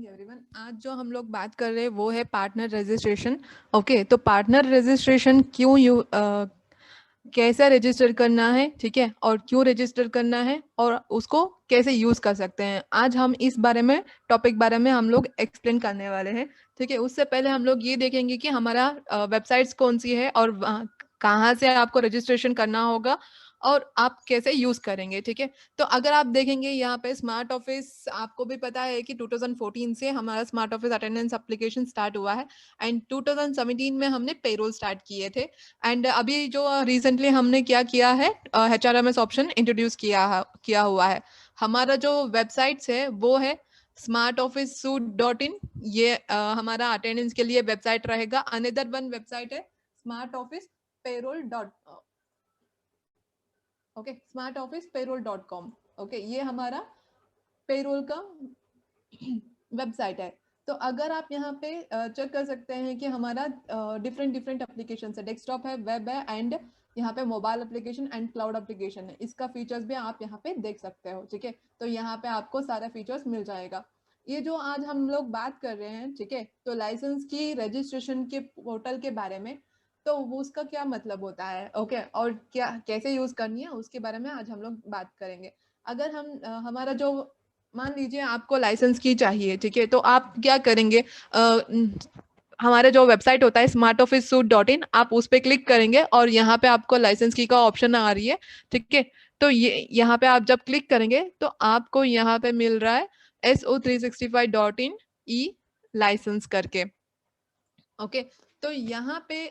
Everyone, आज जो हम लोग बात कर रहे हैं वो है पार्टनर रजिस्ट्रेशन। ओके, तो पार्टनर रजिस्ट्रेशन कैसे रजिस्टर करना है, ठीक है, और क्यों रजिस्टर करना है और उसको कैसे यूज कर सकते हैं, आज हम इस बारे में हम लोग एक्सप्लेन करने वाले हैं। ठीक है, उससे पहले हम लोग ये देखेंगे कि हमारा वेबसाइट्स कौन सी है और कहाँ से आपको रजिस्ट्रेशन करना होगा और आप कैसे यूज करेंगे। ठीक है, तो अगर आप देखेंगे यहाँ पे स्मार्ट ऑफिस, आपको भी पता है कि 2014 से हमारा smart office attendance application start हुआ है एंड 2017 में हमने पेरोल स्टार्ट किए थे। एंड अभी जो रिसेंटली हमने क्या किया है, HRMS ऑप्शन इंट्रोड्यूस किया हुआ है। हमारा जो वेबसाइट्स है वो है smartofficesuite.in। ये हमारा अटेंडेंस के लिए वेबसाइट रहेगा। अनदर वन वेबसाइट है smartofficepayroll.com। ओके, ये हमारा पेरोल का वेबसाइट है। तो अगर आप यहाँ पे चेक कर सकते हैं कि हमारा डिफरेंट डिफरेंट एप्लीकेशन है, डेस्कटॉप है, वेब है एंड यहाँ पे mobile application and cloud application है। इसका फीचर्स भी आप यहाँ पे देख सकते हो। ठीक है, तो यहाँ पे आपको सारा फीचर्स मिल जाएगा। ये जो आज हम लोग बात कर रहे हैं, ठीक है, तो लाइसेंस की रजिस्ट्रेशन के पोर्टल के बारे में, तो वो उसका क्या मतलब होता है, ओके, और क्या कैसे यूज करनी है उसके बारे में आज हम लोग बात करेंगे। अगर हम हमारा जो, मान लीजिए आपको लाइसेंस की चाहिए, ठीक है, तो आप क्या करेंगे, हमारा जो वेबसाइट होता है smartofficesuite.in, आप उस पर क्लिक करेंगे और यहाँ पे आपको लाइसेंस की का ऑप्शन आ रही है। ठीक है, तो ये यहाँ पे आप जब क्लिक करेंगे तो आपको यहाँ पे मिल रहा है SO365.in ई लाइसेंस करके। ओके, तो यहाँ पे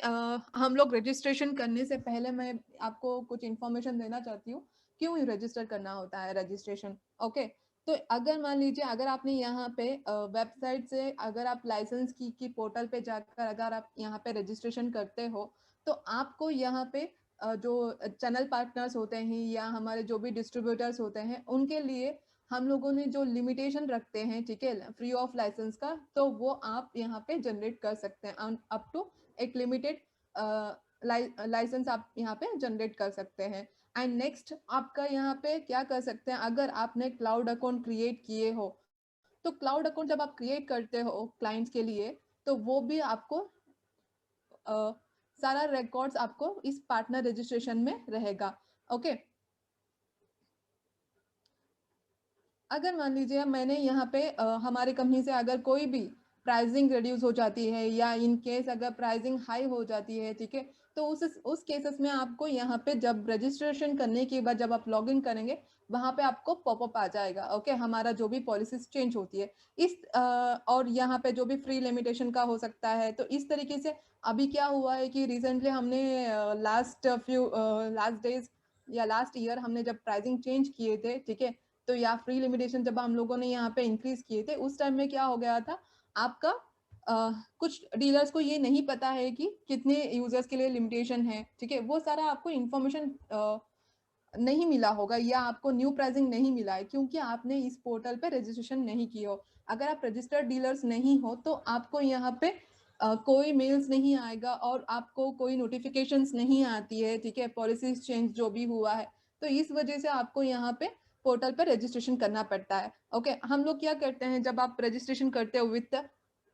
हम लोग रजिस्ट्रेशन करने से पहले मैं आपको कुछ इन्फॉर्मेशन देना चाहती हूँ क्यों रजिस्टर करना होता है रजिस्ट्रेशन। ओके, तो अगर मान लीजिए अगर आपने यहाँ पे वेबसाइट से अगर आप लाइसेंस की पोर्टल पे जाकर अगर आप यहाँ पे रजिस्ट्रेशन करते हो तो आपको यहाँ पे जो चैनल पार्टनर्स होते हैं या हमारे जो भी डिस्ट्रीब्यूटर्स होते हैं उनके लिए हम लोगों ने जो लिमिटेशन रखते हैं, ठीक है, फ्री ऑफ लाइसेंस का, तो वो आप यहाँ पे जनरेट कर सकते हैं। अप टू एक लिमिटेड लाइसेंस आप यहाँ पे जनरेट कर सकते हैं। एंड नेक्स्ट आपका यहाँ पे क्या कर सकते हैं, अगर आपने क्लाउड अकाउंट क्रिएट किए हो तो क्लाउड अकाउंट जब आप क्रिएट करते हो क्लाइंट्स के लिए तो वो भी आपको सारा रिकॉर्ड्स आपको इस पार्टनर रजिस्ट्रेशन में रहेगा। ओके, अगर मान लीजिए मैंने यहाँ पे हमारे कंपनी से अगर कोई भी प्राइसिंग रिड्यूस हो जाती है या इन केस अगर प्राइसिंग हाई हो जाती है, ठीक है, तो उस केसेस में आपको यहाँ पे जब रजिस्ट्रेशन करने के बाद जब आप लॉग इन करेंगे वहां पे आपको पॉपअप आ जाएगा। ओके, हमारा जो भी पॉलिसीज चेंज होती है और यहाँ पे जो भी फ्री लिमिटेशन का हो सकता है। तो इस तरीके से अभी क्या हुआ है कि रिसेंटली हमने लास्ट डेज या लास्ट ईयर हमने जब प्राइसिंग चेंज किए थे, ठीक है, तो या फ्री लिमिटेशन जब हम लोगों ने यहाँ पे इंक्रीज किए थे उस टाइम में क्या हो गया था, आपका कुछ डीलर्स को ये नहीं पता है कि कितने यूजर्स के लिए लिमिटेशन है। ठीक है, वो सारा आपको इन्फॉर्मेशन नहीं मिला होगा या आपको न्यू प्राइसिंग नहीं मिला है क्योंकि आपने इस पोर्टल पे रजिस्ट्रेशन नहीं की हो। अगर आप रजिस्टर्ड डीलर्स नहीं हो तो आपको यहाँ पे कोई मेल्स नहीं आएगा और आपको कोई नोटिफिकेशंस नहीं आती है। ठीक है, पॉलिसीज चेंज जो भी हुआ है तो इस वजह से आपको यहाँ पे पोर्टल पे रजिस्ट्रेशन करना पड़ता है। ओके, हम लोग क्या करते हैं जब आप रजिस्ट्रेशन करते हो with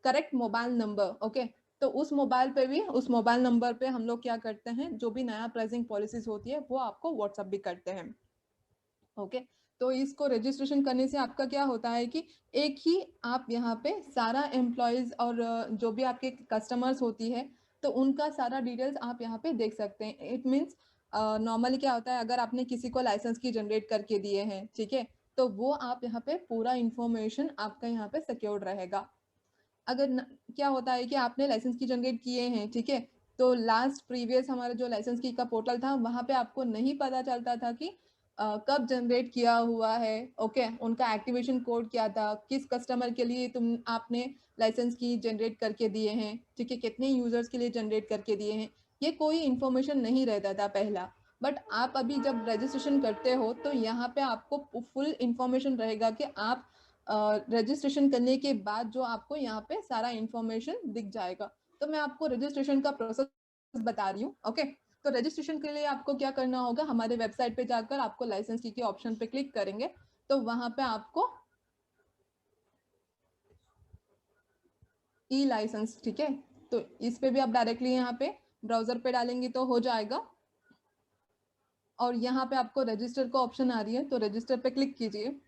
correct mobile number, okay, तो उस मोबाइल नंबर पे हम लोग क्या करते हैं, जो भी नया प्राइसिंग पॉलिसीज होती है वो आपको व्हाट्सअप भी करते हैं। ओके, तो इसको रजिस्ट्रेशन करने से आपका क्या होता है कि एक ही आप यहाँ पे सारा एम्प्लॉयज और जो भी आपके कस्टमर्स होती है तो उनका सारा डिटेल्स आप यहाँ पे देख सकते हैं। इट मीन्स नॉर्मली क्या होता है, अगर आपने किसी को लाइसेंस की जनरेट करके दिए हैं, ठीक है, तो वो आप यहाँ पे पूरा इंफॉर्मेशन आपका यहाँ पे सिक्योर्ड रहेगा। अगर क्या होता है कि आपने लाइसेंस की जनरेट किए हैं, ठीक है, तो लास्ट प्रीवियस हमारा जो लाइसेंस की का पोर्टल था वहां पे आपको नहीं पता चलता था कि कब जनरेट किया हुआ है। ओके, उनका एक्टिवेशन कोड क्या था, किस कस्टमर के लिए आपने लाइसेंस की जनरेट करके दिए हैं, ठीक है, कितने यूजर्स के लिए जनरेट करके दिए हैं, ये कोई इंफॉर्मेशन नहीं रहता था पहला। बट आप अभी जब रजिस्ट्रेशन करते हो तो यहाँ पे आपको फुल इंफॉर्मेशन रहेगा कि आप रजिस्ट्रेशन करने के बाद जो आपको यहाँ पे सारा इंफॉर्मेशन दिख जाएगा। तो मैं आपको रजिस्ट्रेशन का प्रोसेस बता रही हूँ। ओके, तो रजिस्ट्रेशन के लिए आपको क्या करना होगा, हमारे वेबसाइट पे जाकर आपको लाइसेंस की ऑप्शन पे क्लिक करेंगे तो वहां पे आपको ई लाइसेंस, ठीक है। तो इस पे भी आप डायरेक्टली यहाँ पे ब्राउजर पे डालेंगे तो हो जाएगा। और यहाँ पे आपको रजिस्टर का ऑप्शन आ रही है, तो रजिस्टर पे क्लिक कीजिए।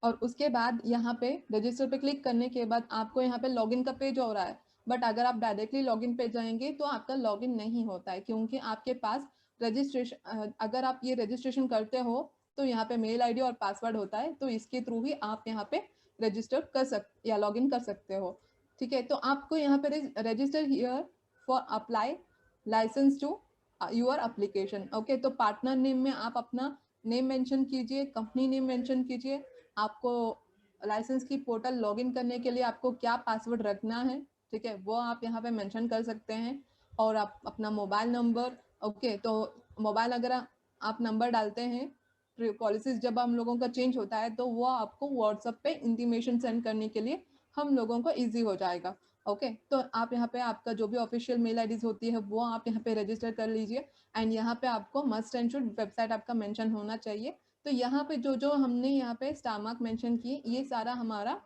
और उसके बाद यहाँ पे रजिस्टर पे क्लिक करने के बाद आपको यहाँ पे लॉगिन का पेज हो रहा है, बट अगर आप डायरेक्टली लॉगिन पे जाएंगे तो आपका लॉगिन नहीं होता है, क्योंकि आपके पास रजिस्ट्रेशन, अगर आप ये रजिस्ट्रेशन करते हो तो यहाँ पे मेल आईडी और पासवर्ड होता है, तो इसके थ्रू ही आप यहाँ पे रजिस्टर कर सकते या लॉगिन कर सकते हो, ठीक है। तो आपको यहाँ पे register here for apply licence to your application, okay. तो पार्टनर नेम में आप अपना नेम मेंशन कीजिए, कंपनी नेम मेंशन कीजिए, आपको लाइसेंस की पोर्टल लॉगिन करने के लिए आपको क्या पासवर्ड रखना है, ठीक है, वो आप यहाँ पे मेंशन कर सकते हैं। और आप अपना मोबाइल नंबर, ओके। तो मोबाइल अगर आप नंबर डालते हैं, पॉलिसीज जब हम लोगों का चेंज होता है तो वो आपको व्हाट्सएप पे इंटीमेशन सेंड करने के लिए हम लोगों को ईजी हो जाएगा, ओके। तो आप यहाँ पे आपका जो भी ऑफिशियल मेल आईडीज होती है वो आप यहाँ पे रजिस्टर कर लीजिए। एंड यहाँ पे आपको मस्ट एंड शुड वेबसाइट आपका मेंशन होना चाहिए। तो यहाँ पे जो जो हमने यहाँ पे स्टार मार्क मेंशन किए, ये सारा हमारा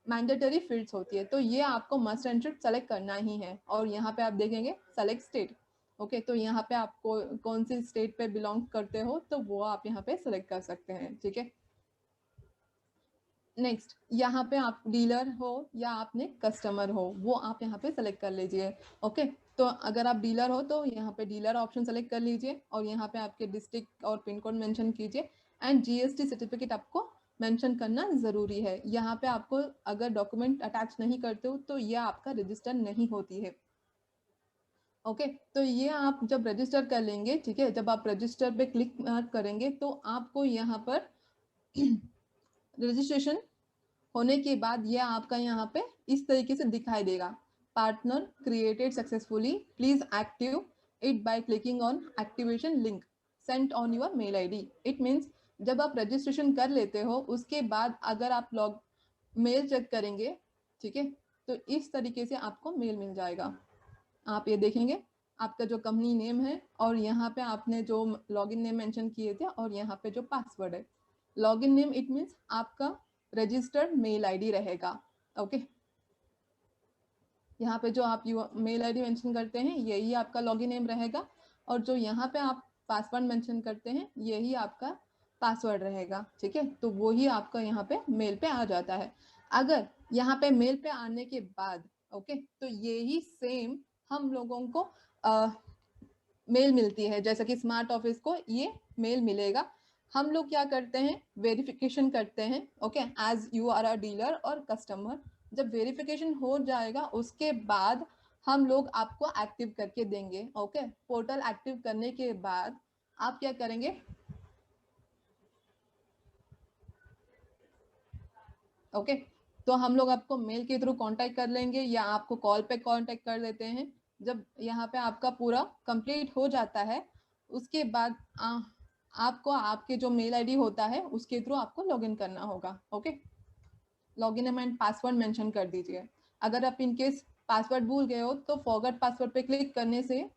मैंडेटरी फील्ड्स होती है, तो ये आपको मस्ट एंड शुड सेलेक्ट करना ही है। और यहाँ पे आप देखेंगे सेलेक्ट स्टेट, ओके। तो यहाँ पे आपको कौन सी स्टेट पे बिलोंग करते हो तो वो आप यहाँ पे सेलेक्ट कर सकते हैं, ठीक है। नेक्स्ट, यहाँ पे आप डीलर हो या आपने कस्टमर हो वो आप यहाँ पे सेलेक्ट कर लीजिए, ओके। तो अगर आप डीलर हो तो यहाँ पे डीलर ऑप्शन सेलेक्ट कर लीजिए और यहाँ पे आपके डिस्ट्रिक्ट और पिन कोड मेंशन कीजिए। एंड जीएसटी सर्टिफिकेट आपको मेंशन करना ज़रूरी है। यहाँ पे आपको अगर डॉक्यूमेंट अटैच नहीं करते हो तो यह आपका रजिस्टर नहीं होती है, ओके। तो ये आप जब रजिस्टर कर लेंगे, ठीक है, जब आप रजिस्टर पे क्लिक करेंगे तो आपको यहाँ पर रजिस्ट्रेशन होने के बाद यह आपका यहाँ पे इस तरीके से दिखाई देगा, partner created successfully, please active it by clicking on activation link sent on your mail ID. It means जब आप रजिस्ट्रेशन कर लेते हो उसके बाद अगर आप लॉग मेल चेक करेंगे, ठीक है, तो इस तरीके से आपको मेल मिल जाएगा। आप ये देखेंगे आपका जो कंपनी नेम है और यहाँ पे आपने जो लॉगिन नेम मेंशन किए थे और यहाँ पे जो पासवर्ड है, लॉगिन नेम इट मीन्स आपका रजिस्टर्ड मेल आईडी रहेगा, ओके। यहाँ पे जो आप मेल आईडी मेंशन करते हैं यही आपका लॉगिन नेम रहेगा, और जो यहाँ पे आप पासवर्ड मेंशन करते हैं यही आपका पासवर्ड रहेगा, ठीक है। तो वो ही आपका यहाँ पे मेल पे आ जाता है। अगर यहाँ पे मेल पे आने के बाद, ओके, तो यही सेम हम लोगों को मेल मिलती है, जैसा कि स्मार्ट ऑफिस को ये मेल मिलेगा। हम लोग क्या करते हैं, वेरिफिकेशन करते हैं, okay, as you are a dealer और कस्टमर। जब वेरिफिकेशन हो जाएगा उसके बाद हम लोग आपको एक्टिव करके देंगे, ओके। पोर्टल एक्टिव करने के बाद आप क्या करेंगे, ओके, तो हम लोग आपको मेल के थ्रू कांटेक्ट कर लेंगे या आपको कॉल पे कांटेक्ट कर देते हैं। जब यहाँ पे आपका पूरा कंप्लीट हो जाता है उसके बाद आपको आपके जो मेल आईडी होता है उसके थ्रू आपको लॉगिन करना होगा, okay. Login and password mention कर दीजिए। अगर आप इनकेस पासवर्ड भूल गए हो तो फॉरगेट पासवर्ड पे क्लिक करने से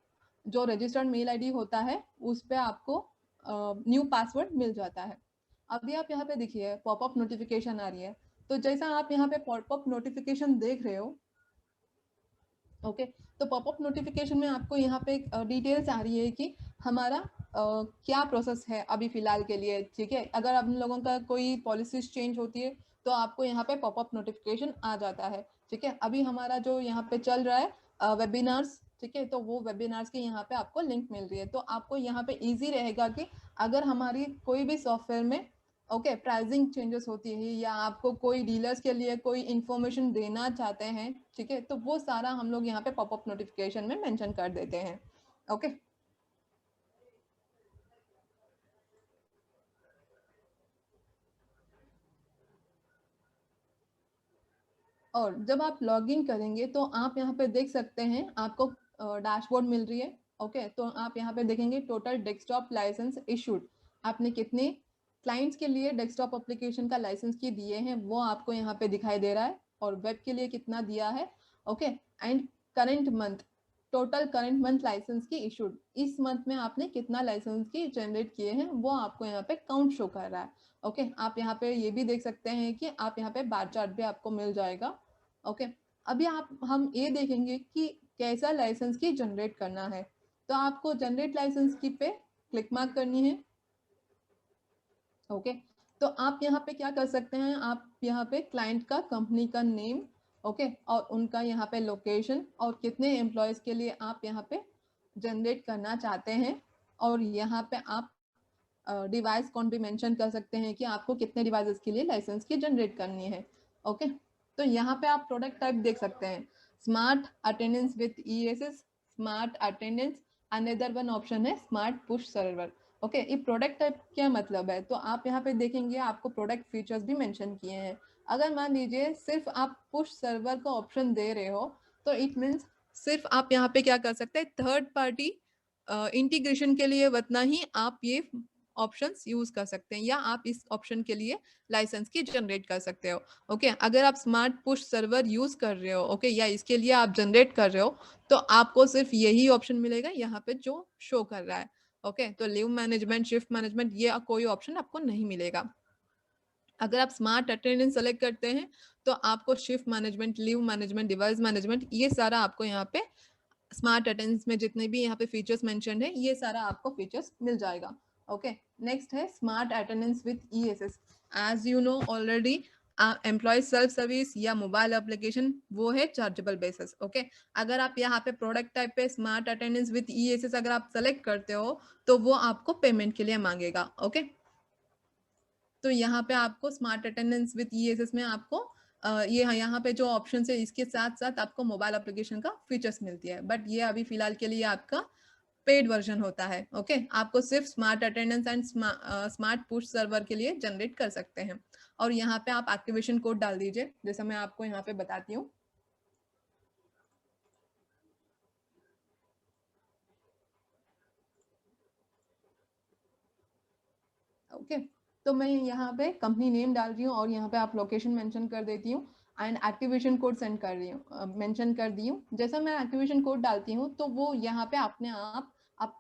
जो रजिस्टर्ड मेल आईडी होता है उस पर आपको न्यू पासवर्ड मिल जाता है। अभी आप यहाँ पे देखिए पॉपअप नोटिफिकेशन आ रही है, तो जैसा आप यहाँ पे पॉपअप नोटिफिकेशन देख रहे हो, ओके, तो पॉपअप नोटिफिकेशन में आपको यहाँ पे डिटेल्स आ रही है कि हमारा क्या प्रोसेस है अभी फिलहाल के लिए, ठीक है। अगर हम लोगों का कोई पॉलिसीज चेंज होती है तो आपको यहाँ पे पॉपअप नोटिफिकेशन आ जाता है, ठीक है। अभी हमारा जो यहाँ पे चल रहा है वेबिनार्स, ठीक है, तो वो वेबिनार्स के यहाँ पे आपको लिंक मिल रही है, तो आपको यहाँ पे ईजी रहेगा कि अगर हमारी कोई भी सॉफ्टवेयर में, ओके, प्राइसिंग चेंजेस होती है या आपको कोई डीलर्स के लिए कोई इंफॉर्मेशन देना चाहते हैं, ठीक है, तो वो सारा हम लोग यहाँ पे पॉपअप नोटिफिकेशन में मेंशन कर देते हैं, ओके। और जब आप लॉगिन करेंगे तो आप यहाँ पे देख सकते हैं आपको डैशबोर्ड मिल रही है, ओके। तो आप यहाँ पे देखेंगे टोटल डेस्कटॉप लाइसेंस इशूड, आपने कितने क्लाइंट्स के लिए डेस्कटॉप एप्लीकेशन का लाइसेंस की दिए हैं वो आपको यहाँ पे दिखाई दे रहा है, और वेब के लिए कितना दिया है, okay. And current month, total current month licence की इशूड, इस मंथ में आपने कितना लाइसेंस की जनरेट किए हैं वो आपको यहाँ पे काउंट शो कर रहा है। ओके, आप यहाँ पे ये भी देख सकते हैं कि आप यहाँ पे बार चार्ट भी आपको मिल जाएगा। ओके, अभी हम ये देखेंगे कि कैसा लाइसेंस की जनरेट करना है। तो आपको जनरेट लाइसेंस की पे क्लिक मार्क करनी है। ओके, तो आप यहाँ पे क्या कर सकते हैं, आप यहाँ पे क्लाइंट का कंपनी का नेम, ओके, और उनका यहाँ पे लोकेशन और कितने एम्प्लॉयज के लिए आप यहाँ पे जनरेट करना चाहते हैं, और यहाँ पे आप डिवाइस कौन भी मेंशन कर सकते हैं कि आपको कितने डिवाइसेस के लिए लाइसेंस की जनरेट करनी है। ओके, तो यहाँ पे आप प्रोडक्ट टाइप देख सकते हैं, smart attendance with ESS, smart attendance, another one option है स्मार्ट पुश सर्वर। ओके, ये प्रोडक्ट टाइप क्या मतलब है, तो आप यहाँ पे देखेंगे आपको प्रोडक्ट फीचर्स भी मेंशन किए हैं। अगर मान लीजिए सिर्फ आप पुश सर्वर का ऑप्शन दे रहे हो, तो इट मीन्स सिर्फ आप यहाँ पे क्या कर सकते हैं, थर्ड पार्टी इंटीग्रेशन के लिए उतना ही आप ये ऑप्शंस यूज कर सकते हैं, या आप इस ऑप्शन के लिए लाइसेंस की जनरेट कर सकते हो। ओके, अगर आप स्मार्ट पुश सर्वर यूज कर रहे हो, ओके, या इसके लिए आप जनरेट कर रहे हो, तो आपको सिर्फ यही ऑप्शन मिलेगा यहाँ पे जो शो कर रहा है। ओके, तो लीव मैनेजमेंट, शिफ्ट मैनेजमेंट, ये कोई ऑप्शन आपको नहीं मिलेगा। अगर आप स्मार्ट अटेंडेंस सेलेक्ट करते हैं तो आपको shift management, leave management, device management, ये सारा आपको यहाँ पे स्मार्ट अटेंडेंस में जितने भी यहाँ पे फीचर्स मेंशन्ड है ये सारा आपको फीचर्स मिल जाएगा। ओके, नेक्स्ट है smart attendance with ESS. As you know already, employee self service या मोबाइल एप्लीकेशन वो है चार्जेबल बेसिस। ओके, अगर आप यहाँ पे प्रोडक्ट टाइप पे स्मार्ट अटेंडेंस विथ ईएसएस अगर आप सेलेक्ट करते हो तो वो आपको पेमेंट के लिए मांगेगा। ओके, तो यहाँ पे आपको स्मार्ट अटेंडेंस विथ ईएसएस में आपको ये यहाँ पे जो ऑप्शन है इसके साथ साथ आपको मोबाइल एप्लीकेशन का फीचर्स मिलती है, बट ये अभी फिलहाल के लिए आपका पेड वर्जन होता है। ओके, आपको सिर्फ smart attendance and smart push server के लिए जनरेट कर सकते हैं, और यहाँ पे आप एक्टिवेशन कोड डाल दीजिए, जैसा मैं आपको यहाँ पे बताती हूँ। ओके, तो मैं यहाँ पे कंपनी नेम डाल रही हूँ और यहाँ पे आप लोकेशन मेंशन कर देती हूँ, एंड एक्टिवेशन कोड सेंड कर रही हूँ, मेंशन कर दी हूँ। जैसा मैं एक्टिवेशन कोड डालती हूँ तो वो यहाँ पे अपने आप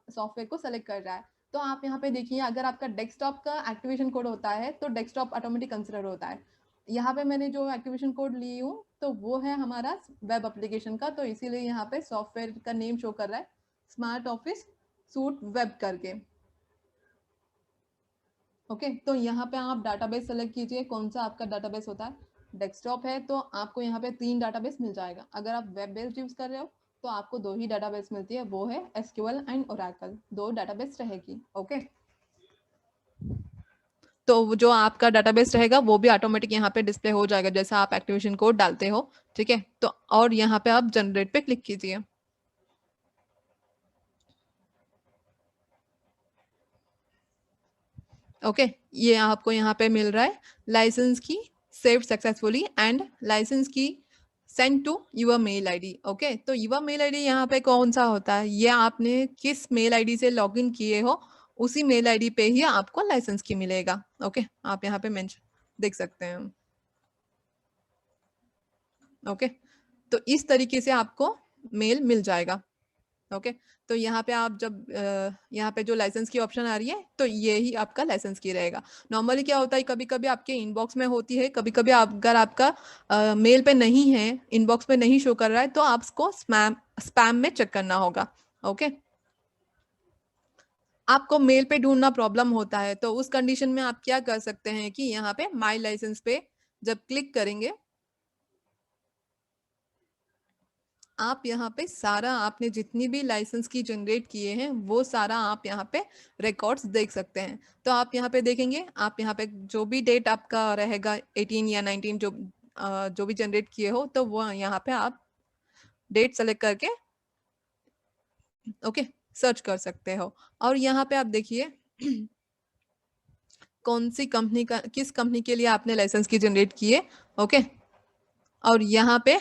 सॉफ्टवेयर को सेलेक्ट कर रहा है। तो आप यहाँ पे देखिए, अगर आपका डेस्कटॉप का एक्टिवेशन कोड होता है तो डेस्कटॉप ऑटोमेटिक कंसिडर होता है। यहाँ पे मैंने जो एक्टिवेशन कोड ली हूँ तो वो है हमारा वेब एप्लीकेशन का, तो इसीलिए यहाँ पे सॉफ्टवेयर का नेम शो कर रहा है स्मार्ट ऑफिस सूट वेब करके। ओके, तो यहाँ पे आप डाटाबेस सेलेक्ट कीजिए, कौन सा आपका डाटाबेस होता है। डेस्कटॉप है तो आपको यहाँ पे 3 डाटाबेस मिल जाएगा। अगर आप वेब बेस्ड यूज कर रहे हो तो आपको 2 ही डाटाबेस मिलती है, वो है एसक्यूएल एंड ओरेकल, 2 डाटाबेस रहेगी। ओके, तो जो आपका डाटाबेस रहेगा वो भी ऑटोमेटिक यहाँ पे डिस्प्ले हो जाएगा जैसा आप एक्टिवेशन कोड डालते हो। ठीक है, तो और यहाँ पे आप जनरेट पे क्लिक कीजिए। ओके, ये आपको यहाँ पे मिल रहा है license key saved successfully and license key send to your mail ID. Okay, तो यूर मेल आईडी यहाँ पे कौन सा होता है, ये आपने किस मेल आईडी से लॉगिन किए हो उसी मेल आईडी पे ही आपको लाइसेंस की मिलेगा। ओके, आप यहाँ पे मेंशन देख सकते हैं। ओके, तो इस तरीके से आपको मेल मिल जाएगा। ओके, तो यहाँ पे आप जब यहाँ पे जो लाइसेंस की ऑप्शन आ रही है तो ये ही आपका लाइसेंस की रहेगा। नॉर्मली क्या होता है, कभी कभी आपके इनबॉक्स में होती है, कभी कभी अगर आपका मेल पे नहीं है, इनबॉक्स पे नहीं शो कर रहा है, तो आपको स्पैम में चेक करना होगा। ओके, आपको मेल पे ढूंढना प्रॉब्लम होता है तो उस कंडीशन में आप क्या कर सकते हैं कि यहाँ पे माई लाइसेंस पे जब क्लिक करेंगे, आप यहाँ पे सारा आपने जितनी भी लाइसेंस की जनरेट किए हैं वो सारा आप यहाँ पे रिकॉर्ड्स देख सकते हैं। तो आप यहाँ पे देखेंगे, आप यहाँ पे जो भी डेट आपका रहेगा 18 या 19 जो भी जनरेट किए हो तो वो यहाँ पे आप डेट सेलेक्ट करके ओके सर्च कर सकते हो। और यहाँ पे आप देखिए कौन सी कंपनी का, किस कंपनी के लिए आपने लाइसेंस की जनरेट किए। ओके, और यहाँ पे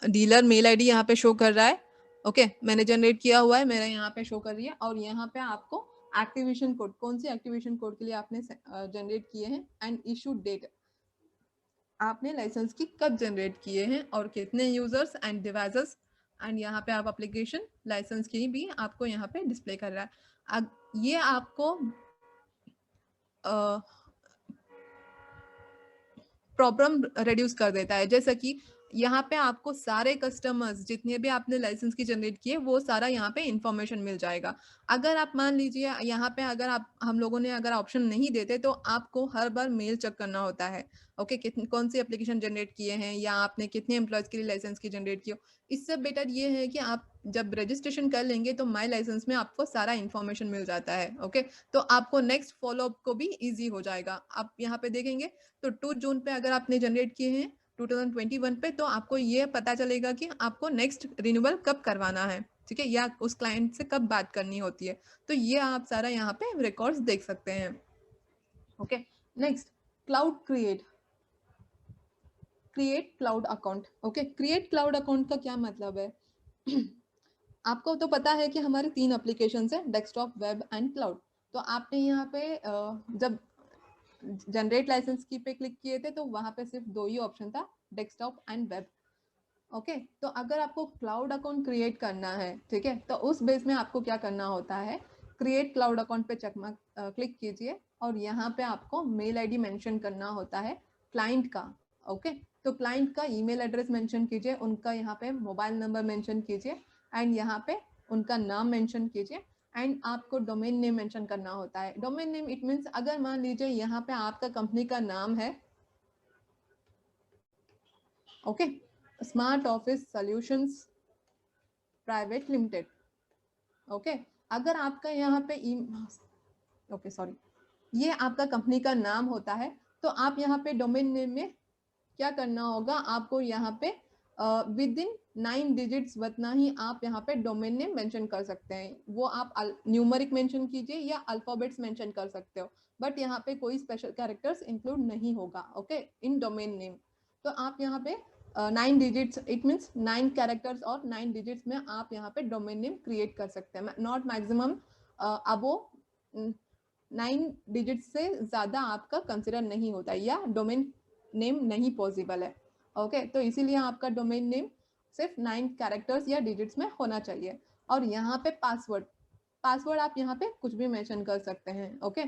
डीलर मेल आईडी यहाँ पे शो कर रहा है। ओके, मैंने जनरेट किया हुआ है, मेरा यहाँ पे शो कर रही है। और यहाँ पे आपको एक्टिवेशन कोड, कौन सी एक्टिवेशन कोड के लिए आपने जनरेट किए हैं, एंड इशू डेट, आपने लाइसेंस की कब जनरेट किए हैं और कितने यूजर्स एंड डिवाइसेस एंड यहाँ पे आप एप्लीकेशन लाइसेंस की भी आपको यहाँ पे डिस्प्ले कर रहा है। ये आपको प्रॉब्लम रिड्यूस कर देता है। जैसा कि यहाँ पे आपको सारे कस्टमर्स जितने भी आपने लाइसेंस की जनरेट किए वो सारा यहाँ पे इंफॉर्मेशन मिल जाएगा। अगर आप मान लीजिए यहाँ पे अगर आप हम लोगों ने अगर ऑप्शन नहीं देते तो आपको हर बार मेल चेक करना होता है। ओके, कितनी कौन सी एप्लीकेशन जनरेट किए हैं या आपने कितने एम्प्लॉयज के लिए लाइसेंस की जनरेट किए हो। इससे बेटर ये है कि आप जब रजिस्ट्रेशन कर लेंगे तो माई लाइसेंस में आपको सारा इन्फॉर्मेशन मिल जाता है। ओके, तो आपको नेक्स्ट फॉलोअप को भी ईजी हो जाएगा। आप यहाँ पे देखेंगे तो 2 जून पे अगर आपने जनरेट किए हैं 2021 पे, तो आपको ये पता चलेगा कि आपको नेक्स्ट रिन्यूअल कब करवाना है, ठीक है, या उस क्लाइंट से कब बात करनी होती है। तो ये आप सारा यहाँ पे रिकॉर्ड्स देख सकते हैं। Okay, next cloud create cloud account. Okay, create cloud account का क्या मतलब है? आपको तो पता है कि हमारे 3 एप्लीकेशन है, डेस्कटॉप, वेब एंड क्लाउड। तो आपने यहाँ पे जब जनरेट लाइसेंस की पे क्लिक किए थे तो वहां पे सिर्फ 2 ही ऑप्शन था, डेस्कटॉप एंड वेब। ओके, तो अगर आपको क्लाउड अकाउंट क्रिएट करना है, ठीक है, तो उस बेस में आपको क्या करना होता है, क्रिएट क्लाउड अकाउंट पे चेकमार्क क्लिक कीजिए और यहाँ पे आपको मेल आईडी मेंशन करना होता है क्लाइंट का। ओके, तो क्लाइंट का ईमेल एड्रेस मेंशन कीजिए, उनका यहाँ पे मोबाइल नंबर मेंशन कीजिए एंड यहाँ पे उनका नाम मेंशन कीजिए एंड आपको डोमेन नेम मेंशन करना होता है। डोमेन नेम इट मीन्स अगर मान लीजिए यहाँ पे आपका कंपनी का नाम है, okay, smart office solutions private limited. Okay, अगर आपका यहाँ पे ओके सॉरी, ये आपका कंपनी का नाम होता है, तो आप यहाँ पे डोमेन नेम में क्या करना होगा, आपको यहाँ पे विद इन 9 डिजिट्स उतना ही आप यहाँ पे डोमेन नेम मेंशन कर सकते हैं। वो आप न्यूमेरिक मेंशन कीजिए या अल्फाबेट्स मेंशन कर सकते हो, बट यहाँ पे कोई स्पेशल कैरेक्टर्स इंक्लूड नहीं होगा। ओके, इन डोमेन नेम तो आप यहाँ पे 9 डिजिट्स इट मीन्स 9 कैरेक्टर्स और 9 डिजिट्स में आप यहाँ पे डोमेन नेम क्रिएट कर सकते हैं। नॉट मैक्सिमम अबो 9 डिजिट्स से ज्यादा आपका कंसिडर नहीं होता या डोमेन नेम नहीं पॉसिबल है। ओके, तो इसीलिए आपका डोमेन नेम सिर्फ 9 कैरेक्टर्स या डिजिट्स में होना चाहिए। और यहाँ पे पासवर्ड आप यहाँ पे कुछ भी मेंशन कर सकते हैं। ओके,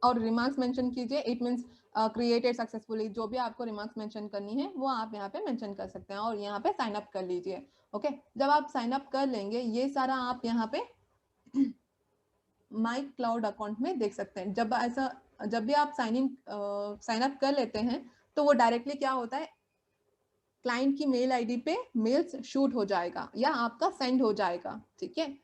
और रिमार्क्स मेंशन कीजिए, इट मीन्स क्रिएटेड सक्सेसफुली, जो भी आपको रिमार्क्स मेंशन करनी है वो आप यहाँ पे मेंशन कर सकते हैं और यहाँ पे साइन अप कर लीजिए। ओके, जब आप साइन अप कर लेंगे ये सारा आप यहाँ पे माई क्लाउड अकाउंट में देख सकते हैं। जब भी आप साइन अप कर लेते हैं तो वो डायरेक्टली क्या होता है, क्लाइंट की मेल आईडी पे मेल्स शूट हो जाएगा या आपका सेंड हो जाएगा। ठीक है,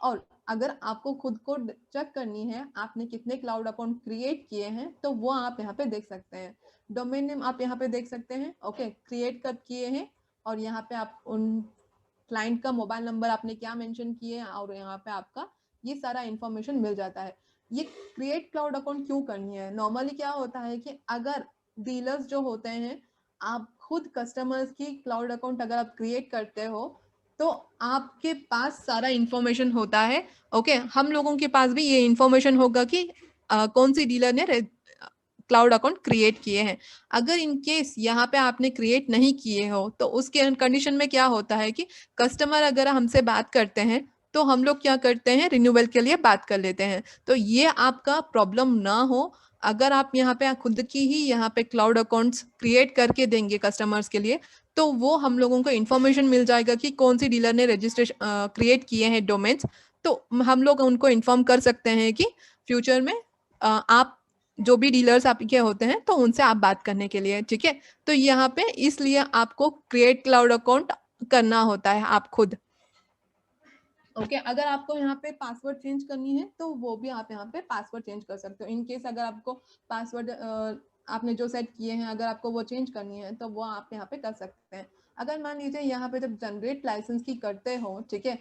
और अगर आपको खुद को चेक करनी है आपने कितने क्लाउड अकाउंट क्रिएट किए हैं तो वो आप यहाँ पे देख सकते हैं। डोमेन नेम आप यहाँ पे देख सकते हैं। ओके, क्रिएट कब किए हैं और यहाँ पे आप उन क्लाइंट का मोबाइल नंबर आपने क्या मेंशन किए और यहाँ पे आपका ये सारा इंफॉर्मेशन मिल जाता है। ये क्रिएट क्लाउड अकाउंट क्यों करनी है, नॉर्मली क्या होता है कि अगर डीलर्स जो होते हैं, आप खुद कस्टमर्स की क्लाउड अकाउंट अगर आप क्रिएट करते हो तो आपके पास सारा इंफॉर्मेशन होता है। ओके, हम लोगों के पास भी ये इंफॉर्मेशन होगा कि कौन सी डीलर ने क्लाउड अकाउंट क्रिएट किए हैं। अगर इन केस यहाँ पे आपने क्रिएट नहीं किए हो तो उसके कंडीशन में क्या होता है कि कस्टमर अगर हमसे बात करते हैं तो हम लोग क्या करते हैं, रिन्यूअल के लिए बात कर लेते हैं। तो ये आपका प्रॉब्लम ना हो, अगर आप यहाँ पे खुद की ही यहाँ पे क्लाउड अकाउंट्स क्रिएट करके देंगे कस्टमर्स के लिए तो वो हम लोगों को इन्फॉर्मेशन मिल जाएगा कि कौन सी डीलर ने रजिस्ट्रेशन क्रिएट किए हैं डोमेन्स। तो हम लोग उनको इन्फॉर्म कर सकते हैं कि फ्यूचर में आप जो भी डीलर्स आपके होते हैं तो उनसे आप बात करने के लिए। ठीक है, तो यहाँ पे इसलिए आपको क्रिएट क्लाउड अकाउंट करना होता है आप खुद। ओके, अगर आपको यहाँ पे पासवर्ड चेंज करनी है तो वो भी आप यहाँ पे पासवर्ड चेंज कर सकते हो। इन केस अगर आपको पासवर्ड आपने जो सेट किए हैं अगर आपको वो चेंज करनी है तो वो आप यहाँ पे कर सकते हैं। अगर मान लीजिए यहाँ पे जब जनरेट लाइसेंस की करते हो, ठीक है,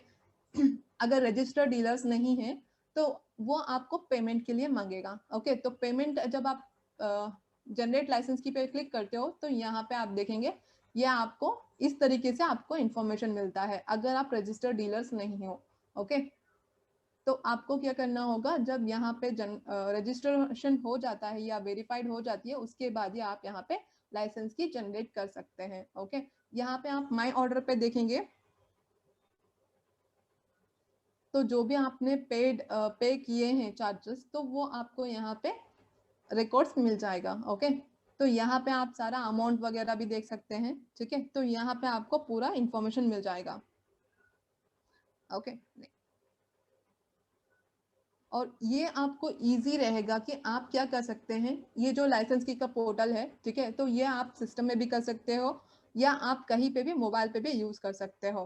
अगर रजिस्टर्ड डीलर्स नहीं है तो वो आपको पेमेंट के लिए मांगेगा। ओके, तो पेमेंट जब आप जनरेट लाइसेंस की पे क्लिक करते हो तो यहाँ पे आप देखेंगे ये आपको इस तरीके से आपको इंफॉर्मेशन मिलता है अगर आप रजिस्टर्ड डीलर्स नहीं हो। ओके, तो आपको क्या करना होगा, जब यहाँ पे रजिस्ट्रेशन हो जाता है या वेरीफाइड हो जाती है उसके बाद ही आप यहाँ पे लाइसेंस की जनरेट कर सकते हैं। ओके, यहाँ पे आप माई ऑर्डर पे देखेंगे तो जो भी आपने पे किए हैं चार्जेस, तो वो आपको यहाँ पे रिकॉर्ड्स मिल जाएगा। ओके, तो यहाँ पे आप सारा अमाउंट वगैरह भी देख सकते हैं। ठीक है, तो यहाँ पे आपको पूरा इंफॉर्मेशन मिल जाएगा। ओके, और ये आपको इजी रहेगा कि आप क्या कर सकते हैं, ये जो लाइसेंस की का पोर्टल है, ठीक है, तो ये आप सिस्टम में भी कर सकते हो या आप कहीं पे भी मोबाइल पे भी यूज कर सकते हो।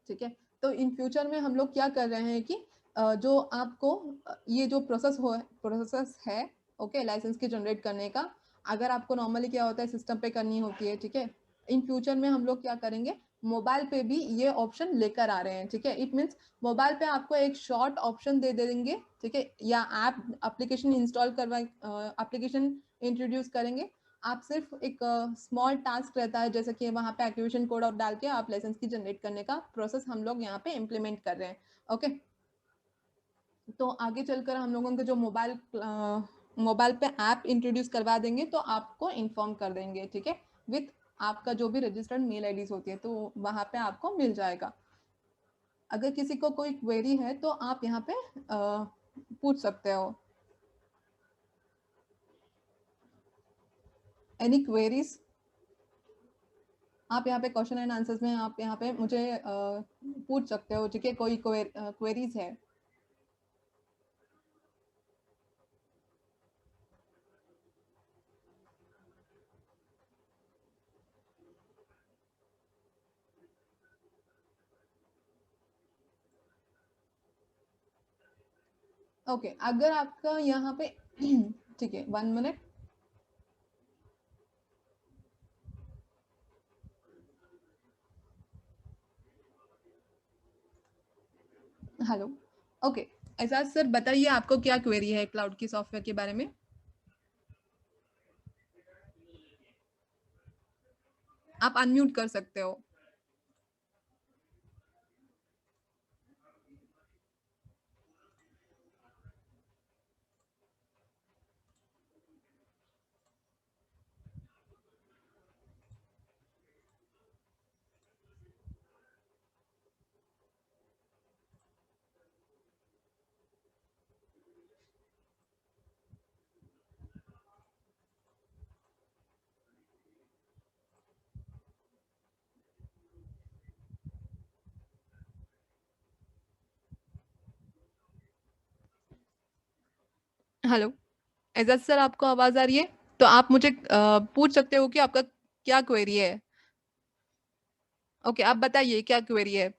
ठीक है, तो इन फ्यूचर में हम लोग क्या कर रहे हैं कि जो आपको ये जो प्रोसेस है, ओके, लाइसेंस की जनरेट करने का, अगर आपको नॉर्मली क्या होता है सिस्टम पे करनी होती है, ठीक है, इन फ्यूचर में हम लोग क्या करेंगे, मोबाइल पे भी ये ऑप्शन लेकर आ रहे हैं। ठीक है, इट मीन्स मोबाइल पे आपको एक शॉर्ट ऑप्शन दे देंगे, ठीक है, या ऐप एप्लीकेशन इंस्टॉल करवा एप्लीकेशन इंट्रोड्यूस करेंगे। आप सिर्फ एक स्मॉल टास्क रहता है, जैसे कि वहाँ पे एक्टिवेशन कोड और डाल के आप लाइसेंस की जनरेट करने का प्रोसेस हम लोग यहाँ पे इम्प्लीमेंट कर रहे हैं। ओके, तो आगे चलकर हम लोगों के जो मोबाइल पे ऐप इंट्रोड्यूस करवा देंगे तो आपको इन्फॉर्म कर देंगे। ठीक है, विथ आपका जो भी रजिस्टर्ड मेल आईडीज होती है, तो वहाँ पे आपको मिल जाएगा। अगर किसी को कोई क्वेरी है तो आप यहाँ पे पूछ सकते हो। एनी क्वेरीज, आप यहाँ पे क्वेश्चन एंड आंसर्स में आप यहाँ पे मुझे पूछ सकते हो। ठीक है, कोई क्वेरीज है? ओके, अगर आपका यहाँ पे ठीक है, 1 मिनट। हेलो, ओके, एजाज सर बताइए आपको क्या क्वेरी है क्लाउड की सॉफ्टवेयर के बारे में? आप अनम्यूट कर सकते हो। हेलो, एजाज सर आपको आवाज आ रही है? तो आप मुझे पूछ सकते हो कि आपका क्या क्वेरी है। ओके, आप बताइए क्या क्वेरी है।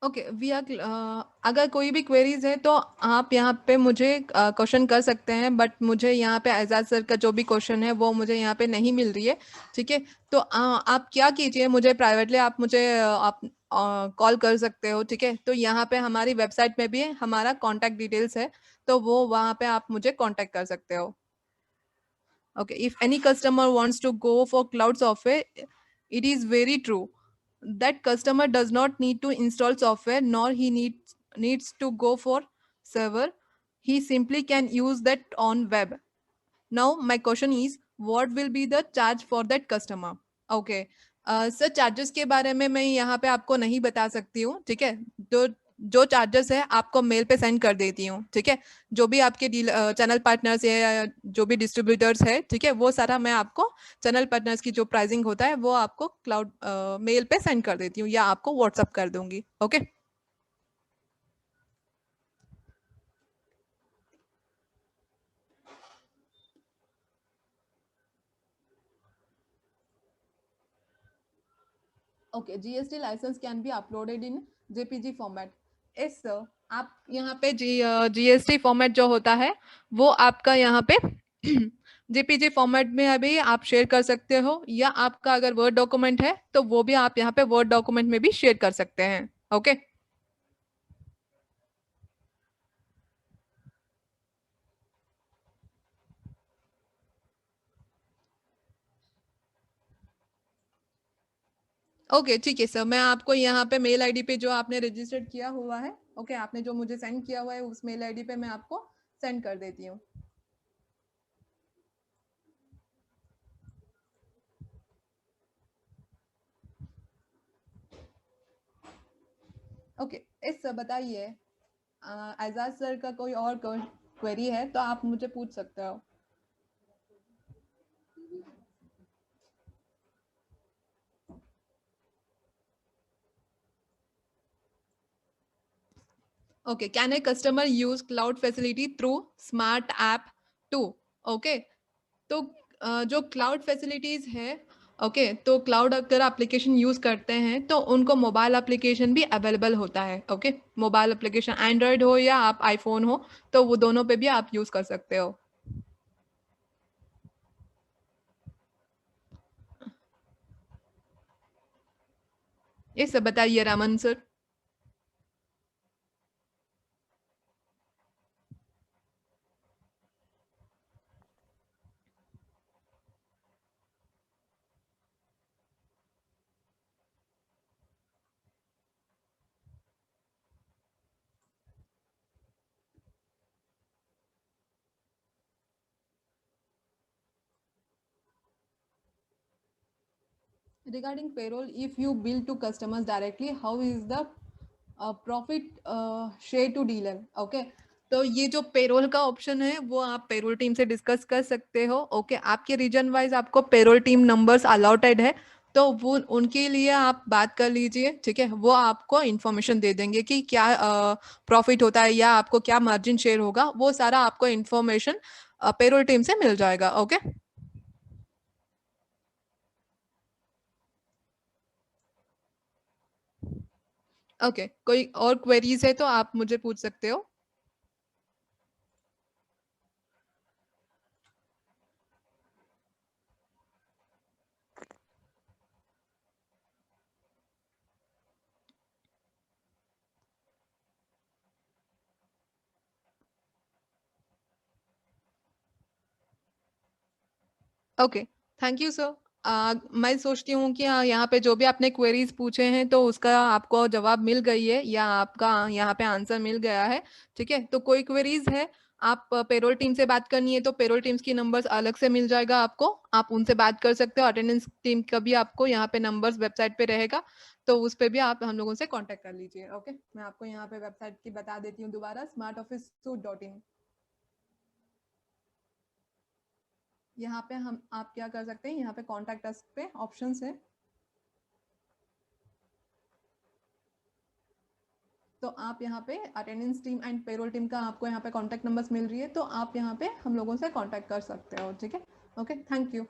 ओके, वी आर अगर कोई भी क्वेरीज है तो आप यहाँ पे मुझे क्वेश्चन कर सकते हैं, बट मुझे यहाँ पे एजाज सर का जो भी क्वेश्चन है वो मुझे यहाँ पे नहीं मिल रही है। ठीक है, तो आप क्या कीजिए, मुझे प्राइवेटली आप मुझे आप कॉल कर सकते हो। ठीक है, तो यहाँ पे हमारी वेबसाइट में भी हमारा कॉन्टैक्ट डिटेल्स है, तो वो वहाँ पे आप मुझे कॉन्टैक्ट कर सकते हो। Okay, if any customer wants to go for cloud software, it is very true that customer does not need to install software nor he needs to go for server. He simply can use that on web. Now my question is, what will be the charge for that customer. Okay sir, charges के बारे में मैं यहाँ पे आपको नहीं बता सकती हूँ, ठीक है। तो जो चार्जेस है आपको मेल पे सेंड कर देती हूँ, ठीक है। जो भी आपके डील चैनल पार्टनर्स है या जो भी डिस्ट्रीब्यूटर्स है, ठीक है, वो सारा मैं आपको चैनल पार्टनर्स की जो प्राइसिंग होता है वो आपको क्लाउड मेल पे सेंड कर देती हूँ या आपको व्हाट्सअप कर दूंगी। Okay okay, GST license can be uploaded in JPG format. Yes sir, आप यहाँ पे जीएसटी फॉर्मेट जो होता है वो आपका यहाँ पे जेपीजी फॉर्मेट में अभी आप शेयर कर सकते हो, या आपका अगर वर्ड डॉक्यूमेंट है तो वो भी आप यहाँ पे वर्ड डॉक्यूमेंट में भी शेयर कर सकते हैं। ओके ओके ठीक है सर, मैं आपको यहाँ पे मेल आईडी पे जो आपने रजिस्टर्ड किया हुआ है, ओके, आपने जो मुझे सेंड किया हुआ है उस मेल आईडी पे मैं आपको सेंड कर देती हूँ। ओके इस सर बताइए, एजाज सर का कोई और क्वेरी है तो आप मुझे पूछ सकते हो। Okay, can a customer use cloud facility through smart app too. Okay, तो जो क्लाउड फैसिलिटीज है, ओके, तो क्लाउड अगर एप्लीकेशन यूज करते हैं तो उनको मोबाइल एप्लीकेशन भी अवेलेबल होता है। ओके, मोबाइल एप्लीकेशन एंड्रॉयड हो या आप आईफोन हो, तो वो दोनों पे भी आप यूज कर सकते हो। ये सब बताइए Raman sir. Regarding payroll, if you bill to customers directly, how is the profit share to dealer. Okay, तो ये जो पेरोल का ऑप्शन है वो आप पेरोल टीम से डिस्कस कर सकते हो। ओके, आपके रीजन वाइज आपको पेरोल टीम नंबर्स अलॉटेड है, तो वो उनके लिए आप बात कर लीजिए, ठीक है। वो आपको इन्फॉर्मेशन दे देंगे कि क्या प्रॉफिट होता है या आपको क्या मार्जिन शेयर होगा, वो सारा आपको इन्फॉर्मेशन पेरोल टीम से मिल जाएगा। ओके ओके, कोई और क्वेरीज है तो आप मुझे पूछ सकते हो। Okay, thank you sir. मैं सोचती हूँ कि यहाँ पे जो भी आपने क्वेरीज पूछे हैं तो उसका आपको जवाब मिल गई है या आपका यहाँ पे आंसर मिल गया है, ठीक है। तो कोई क्वेरीज है, आप पेरोल टीम से बात करनी है तो पेरोल टीम्स की नंबर्स अलग से मिल जाएगा आपको, आप उनसे बात कर सकते हो। अटेंडेंस टीम का भी आपको यहाँ पे नंबर्स वेबसाइट पे रहेगा, तो उस पे भी आप हम लोगों से कांटेक्ट कर लीजिए। ओके, मैं आपको यहाँ पे वेबसाइट की बता देती हूँ दोबारा, smartoffice.in। यहाँ पे हम आप क्या कर सकते हैं, यहाँ पे कॉन्टैक्ट अस पे ऑप्शंस है, तो आप यहाँ पे attendance team and payroll team का आपको यहाँ पे कॉन्टैक्ट नंबर्स मिल रही है, तो आप यहाँ पे हम लोगों से कॉन्टैक्ट कर सकते हो, ठीक है। Okay, thank you.